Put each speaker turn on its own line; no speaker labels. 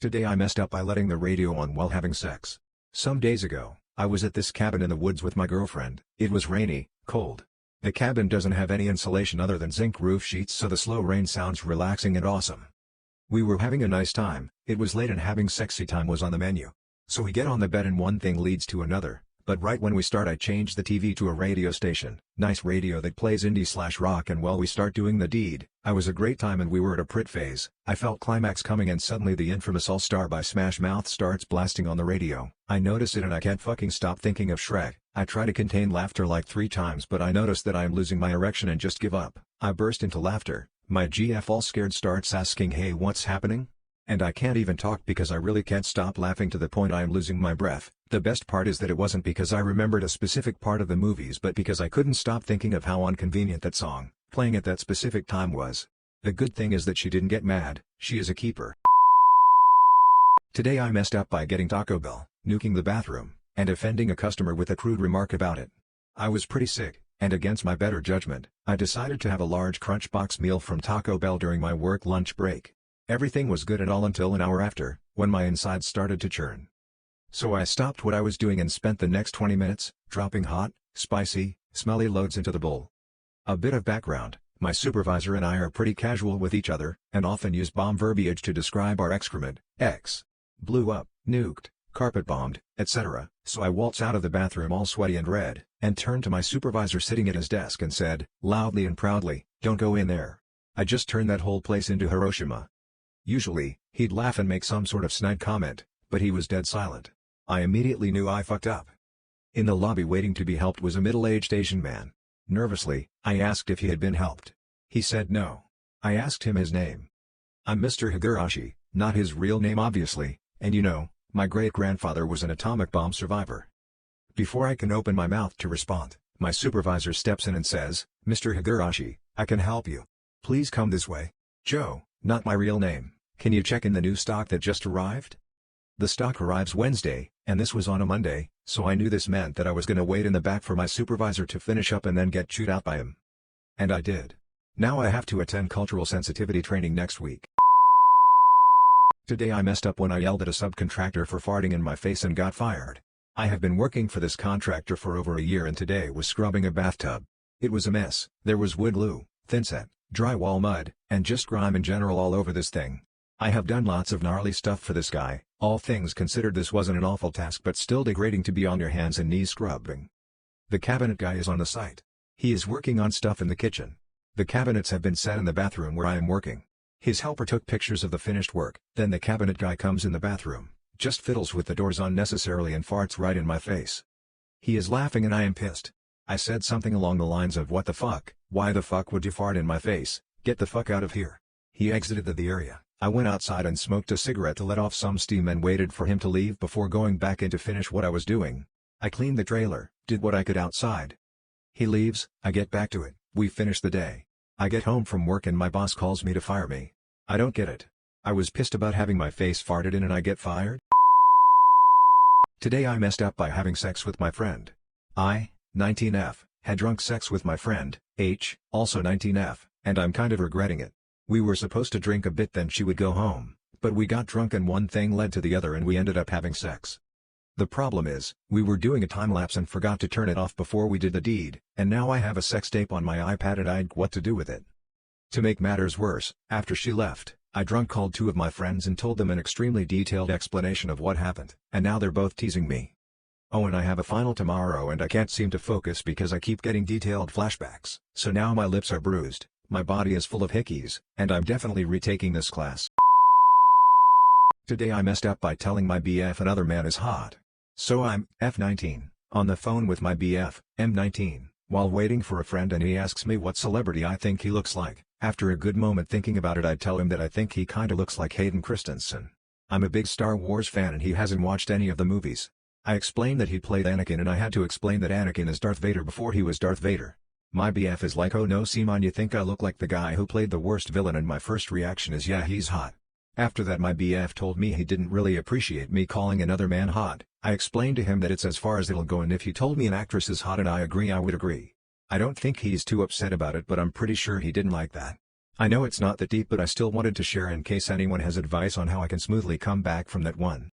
Today I messed up by letting the radio on while having sex. Some days ago, I was at this cabin in the woods with my girlfriend. It was rainy, cold. The cabin doesn't have any insulation other than zinc roof sheets, so the slow rain sounds relaxing and awesome. We were having a nice time. It was late and having sexy time was on the menu. So we get on the bed and one thing leads to another. But right when we start I change the TV to a radio station, nice radio that plays indie/rock, and while we start doing the deed, I was a great time and we were at a prit phase. I felt climax coming and suddenly the infamous All Star by Smash Mouth starts blasting on the radio. I notice it and I can't fucking stop thinking of Shrek. I try to contain laughter like 3 times but I notice that I am losing my erection and just give up. I burst into laughter. My GF all scared starts asking, "Hey, what's happening?" And I can't even talk because I really can't stop laughing to the point I am losing my breath. The best part is that it wasn't because I remembered a specific part of the movies but because I couldn't stop thinking of how inconvenient that song, playing at that specific time, was. The good thing is that she didn't get mad. She is a keeper. Today I messed up by getting Taco Bell, nuking the bathroom, and offending a customer with a crude remark about it. I was pretty sick, and against my better judgment, I decided to have a large crunch box meal from Taco Bell during my work lunch break. Everything was good and all until an hour after, when my insides started to churn. So I stopped what I was doing and spent the next 20 minutes, dropping hot, spicy, smelly loads into the bowl. A bit of background: my supervisor and I are pretty casual with each other, and often use bomb verbiage to describe our excrement. Blew up, nuked, carpet bombed, etc. So I waltz out of the bathroom all sweaty and red, and turned to my supervisor sitting at his desk and said, loudly and proudly, "Don't go in there. I just turned that whole place into Hiroshima." Usually, he'd laugh and make some sort of snide comment, but he was dead silent. I immediately knew I fucked up. In the lobby waiting to be helped was a middle-aged Asian man. Nervously, I asked if he had been helped. He said no. I asked him his name. "I'm Mr. Higurashi," not his real name obviously, and you know, my great-grandfather was an atomic bomb survivor. Before I can open my mouth to respond, my supervisor steps in and says, "Mr. Higurashi, I can help you. Please come this way." "Joe, not my real name. Can you check in the new stock that just arrived?" The stock arrives Wednesday, and this was on a Monday, so I knew this meant that I was gonna wait in the back for my supervisor to finish up and then get chewed out by him. And I did. Now I have to attend cultural sensitivity training next week. Today I messed up when I yelled at a subcontractor for farting in my face and got fired. I have been working for this contractor for over a year and today was scrubbing a bathtub. It was a mess. There was wood glue, thinset, drywall mud, and just grime in general all over this thing. I have done lots of gnarly stuff for this guy. All things considered, this wasn't an awful task but still degrading to be on your hands and knees scrubbing. The cabinet guy is on the site. He is working on stuff in the kitchen. The cabinets have been set in the bathroom where I am working. His helper took pictures of the finished work, then the cabinet guy comes in the bathroom, just fiddles with the doors unnecessarily and farts right in my face. He is laughing and I am pissed. I said something along the lines of, "What the fuck, why the fuck would you fart in my face, get the fuck out of here." He exited the area. I went outside and smoked a cigarette to let off some steam and waited for him to leave before going back in to finish what I was doing. I cleaned the trailer, did what I could outside. He leaves, I get back to it, we finish the day. I get home from work and my boss calls me to fire me. I don't get it. I was pissed about having my face farted in and I get fired? Today I messed up by having sex with my friend. I, 19F, had drunk sex with my friend, H, also 19F, and I'm kind of regretting it. We were supposed to drink a bit then she would go home, but we got drunk and one thing led to the other and we ended up having sex. The problem is, we were doing a time-lapse and forgot to turn it off before we did the deed, and now I have a sex tape on my iPad and I'd what to do with it. To make matters worse, after she left, I drunk called 2 of my friends and told them an extremely detailed explanation of what happened, and now they're both teasing me. Oh, and I have a final tomorrow and I can't seem to focus because I keep getting detailed flashbacks, so now my lips are bruised, my body is full of hickeys, and I'm definitely retaking this class. Today I messed up by telling my BF another man is hot. So I'm, F19, on the phone with my BF, M19, while waiting for a friend and he asks me what celebrity I think he looks like. After a good moment thinking about it I tell him that I think he kinda looks like Hayden Christensen. I'm a big Star Wars fan and he hasn't watched any of the movies. I explained that he played Anakin and I had to explain that Anakin is Darth Vader before he was Darth Vader. My BF is like, "Oh no Simon, you think I look like the guy who played the worst villain?" and my first reaction is, "Yeah, he's hot." After that my BF told me he didn't really appreciate me calling another man hot. I explained to him that it's as far as it'll go and if he told me an actress is hot and I agree I would agree. I don't think he's too upset about it but I'm pretty sure he didn't like that. I know it's not that deep, but I still wanted to share in case anyone has advice on how I can smoothly come back from that one.